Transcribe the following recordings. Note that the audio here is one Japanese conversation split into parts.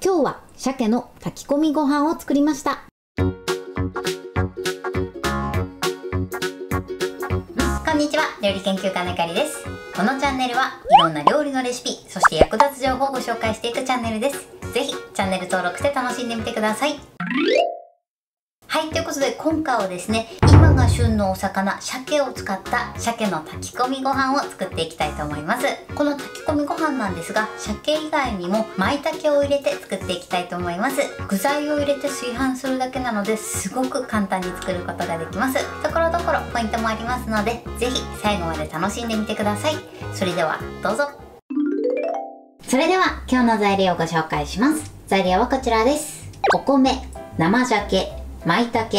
今日は鮭の炊き込みご飯を作りました。こんにちは、料理研究家のかりです。このチャンネルはいろんな料理のレシピ、そして役立つ情報をご紹介していくチャンネルです。ぜひチャンネル登録して楽しんでみてください。はい、ということで今回はですね、今が旬のお魚、鮭を使った鮭の炊き込みご飯を作っていきたいと思います。この炊き込みご飯なんですが、鮭以外にも舞茸を入れて作っていきたいと思います。具材を入れて炊飯するだけなのですごく簡単に作ることができます。ところどころポイントもありますので、ぜひ最後まで楽しんでみてください。それではどうぞ。それでは今日の材料をご紹介します。材料はこちらです。お米、生鮭、舞茸、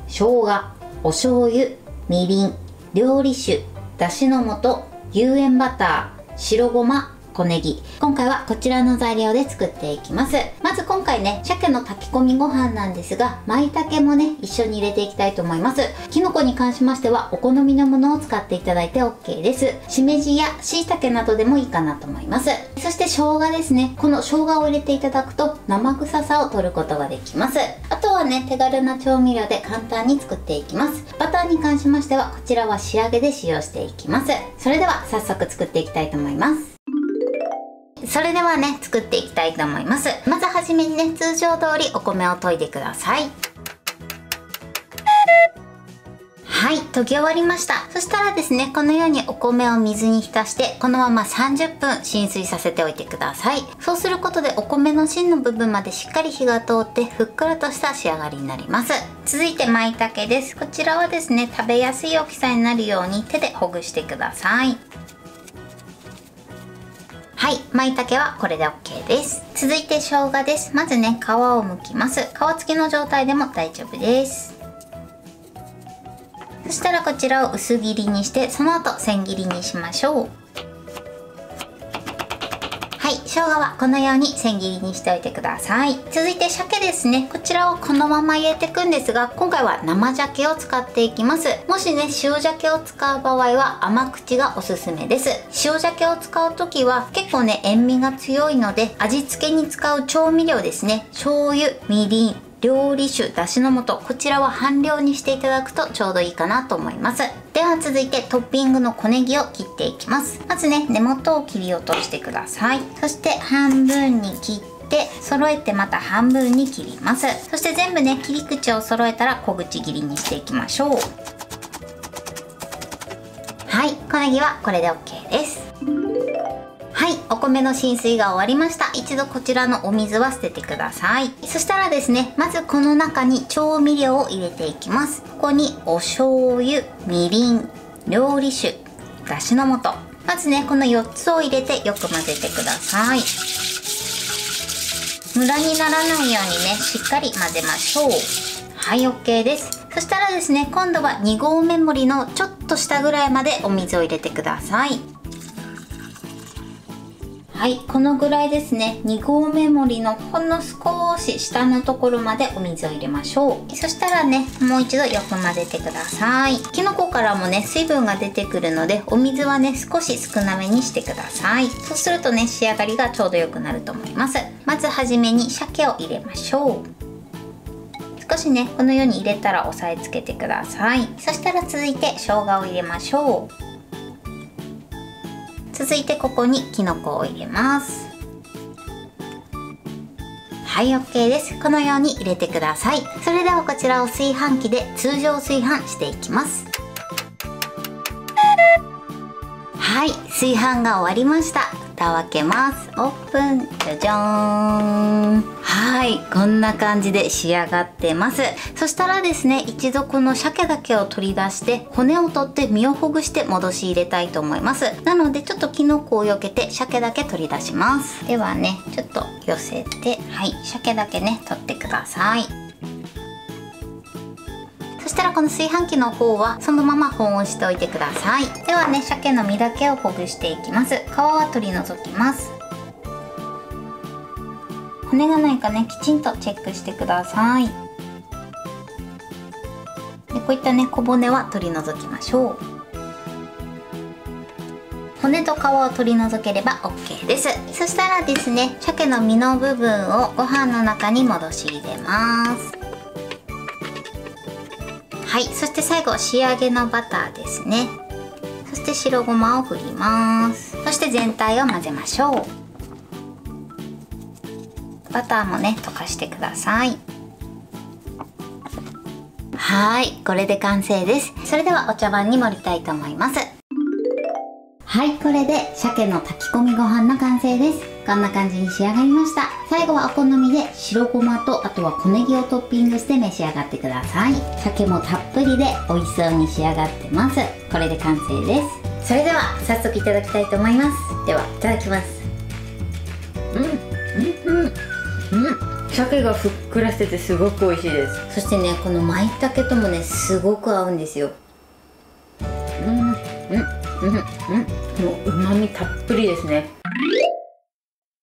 生姜、お醤油、みりん、料理酒、だしの素、有塩バター、白ごま、小ネギ。今回はこちらの材料で作っていきます。まず今回ね、鮭の炊き込みご飯なんですが、舞茸もね、一緒に入れていきたいと思います。きのこに関しましては、お好みのものを使っていただいて OK です。しめじや椎茸などでもいいかなと思います。そして生姜ですね。この生姜を入れていただくと、生臭さを取ることができます。あとはね、手軽な調味料で簡単に作っていきます。バターに関しましては、こちらは仕上げで使用していきます。それでは早速作っていきたいと思います。それではね、作っていきたいと思います。まずはじめにね、通常通りお米を研いでください。はい、研ぎ終わりました。そしたらですね、このようにお米を水に浸して、このまま30分浸水させておいてください。そうすることでお米の芯の部分までしっかり火が通って、ふっくらとした仕上がりになります。続いて舞茸です。こちらはですね、食べやすい大きさになるように手でほぐしてください。はい、舞茸はこれで OK です。続いて生姜です。まずね、皮を剥きます。皮付きの状態でも大丈夫です。そしたらこちらを薄切りにして、その後千切りにしましょう。はい、生姜はこのように千切りにしておいてください。続いて鮭ですね。こちらをこのまま入れていくんですが、今回は生鮭を使っていきます。もしね、塩鮭を使う場合は甘口がおすすめです。塩鮭を使う時は結構ね、塩味が強いので、味付けに使う調味料ですね。醤油、みりん、料理酒、だしの素、こちらは半量にしていただくとちょうどいいかなと思います。では続いてトッピングの小ネギを切っていきます。まずね、根元を切り落としてください。そして半分に切って揃えてまた半分に切ります。そして全部ね、切り口を揃えたら小口切りにしていきましょう。はい、小ネギはこれで OK です。はい、お米の浸水が終わりました。一度こちらのお水は捨ててください。そしたらですね、まずこの中に調味料を入れていきます。ここにお醤油、みりん、料理酒、だしの素。まずね、この4つを入れてよく混ぜてください。ムラにならないようにね、しっかり混ぜましょう。はい、OK です。そしたらですね、今度は2合目盛りのちょっと下ぐらいまでお水を入れてください。はい、このぐらいですね。2合目盛りのほんの少し下のところまでお水を入れましょう。そしたらね、もう一度よく混ぜてください。きのこからもね、水分が出てくるので、お水はね、少し少なめにしてください。そうするとね、仕上がりがちょうど良くなると思います。まずはじめに鮭を入れましょう。少しね、このように入れたら押さえつけてください。そしたら続いて生姜を入れましょう。続いてここにきのこを入れます。はい、OK です。このように入れてください。それではこちらを炊飯器で通常炊飯していきます。はい、炊飯が終わりました。蓋を開けます。オープン。じゃじゃーん。はい、こんな感じで仕上がってます。そしたらですね、一度この鮭だけを取り出して骨を取って身をほぐして戻し入れたいと思います。なのでちょっとキノコを避けて鮭だけ取り出します。ではね、ちょっと寄せて、はい、鮭だけね取ってください。そしたらこの炊飯器の方はそのまま保温しておいてください。ではね、鮭の身だけをほぐしていきます。皮は取り除きます。骨がないかね、きちんとチェックしてください。でこういったね、小骨は取り除きましょう。骨と皮を取り除ければ OK です。そしたらですね、鮭の身の部分をご飯の中に戻し入れます。はい、そして最後仕上げのバターですね。そして白ごまを振ります。そして全体を混ぜましょう。バターもね溶かしてください。はい、これで完成です。それではお茶碗に盛りたいと思います。はい、これで鮭の炊き込みご飯の完成です。こんな感じに仕上がりました。最後はお好みで白ごまとあとは小ネギをトッピングして召し上がってください。鮭もたっぷりで美味しそうに仕上がってます。これで完成です。それでは早速いただきたいと思います。ではいただきます。鮭がふっくらしててすごく美味しいです。そしてね、この舞茸ともねすごく合うんですよ。もう旨味たっぷりですね。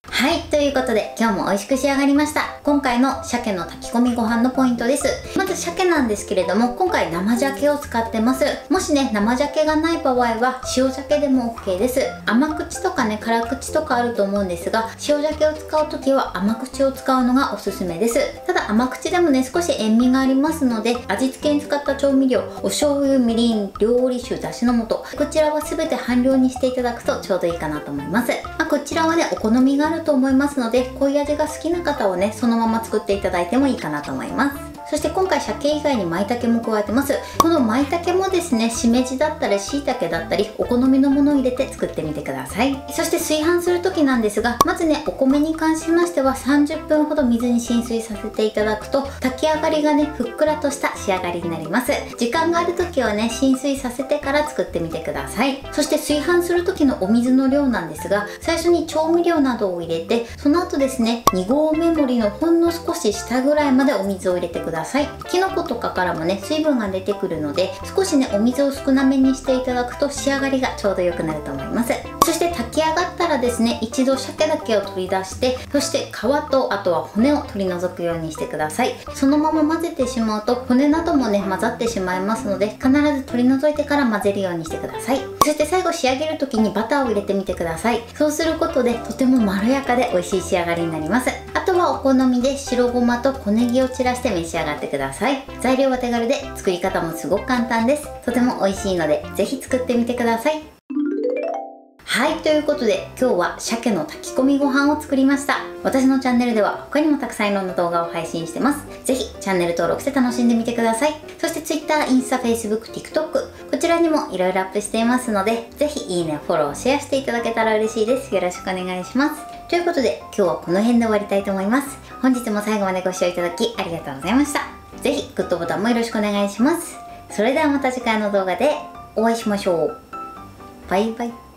はい、ということで今日も美味しく仕上がりました。今回の鮭の炊き込みご飯のポイントです。まず鮭なんですけれども、今回生鮭を使ってます。もしね生鮭がない場合は塩鮭でも OK です。甘口とかね辛口とかあると思うんですが、塩鮭を使う時は甘口を使うのがおすすめです。ただ甘口でもね少し塩味がありますので、味付けに使った調味料、お醤油、みりん、料理酒、だしの素、こちらは全て半量にしていただくとちょうどいいかなと思います。こちらはねお好みがあると思いますので、濃い味が好きな方はねそのまま作っていただいてもいいかなと思います。そして今回鮭以外に舞茸も加えてます。この舞茸もですね、しめじだったり椎茸だったりお好みのものを入れて作ってみてください。そして炊飯する時なんですが、まずねお米に関しましては30分ほど水に浸水させていただくと炊き上がりがねふっくらとした仕上がりになります。時間がある時はね浸水させてから作ってみてください。そして炊飯する時のお水の量なんですが、最初に調味料などを入れて、その後ですね2合目盛りのほんの少し下ぐらいまでお水を入れてください。きのことかからもね水分が出てくるので、少しねお水を少なめにしていただくと仕上がりがちょうど良くなると思います。そして炊き上がったらですね、一度鮭だけを取り出して、そして皮とあとは骨を取り除くようにしてください。そのまま混ぜてしまうと骨などもね混ざってしまいますので、必ず取り除いてから混ぜるようにしてください。そして最後仕上げる時にバターを入れてみてください。そうすることでとてもまろやかで美味しい仕上がりになります。あとはお好みで白ごまと小ネギを散らして召し上がってください。材料は手軽で作り方もすごく簡単です。とても美味しいのでぜひ作ってみてください。はい、ということで今日は鮭の炊き込みご飯を作りました。私のチャンネルでは他にもたくさんいろんな動画を配信してます。ぜひチャンネル登録して楽しんでみてください。そして Twitter、インスタ、Facebook、TikTok こちらにもいろいろアップしていますので、ぜひいいね、フォロー、シェアしていただけたら嬉しいです。よろしくお願いします。ということで今日はこの辺で終わりたいと思います。本日も最後までご視聴いただきありがとうございました。ぜひグッドボタンもよろしくお願いします。それではまた次回の動画でお会いしましょう。バイバイ。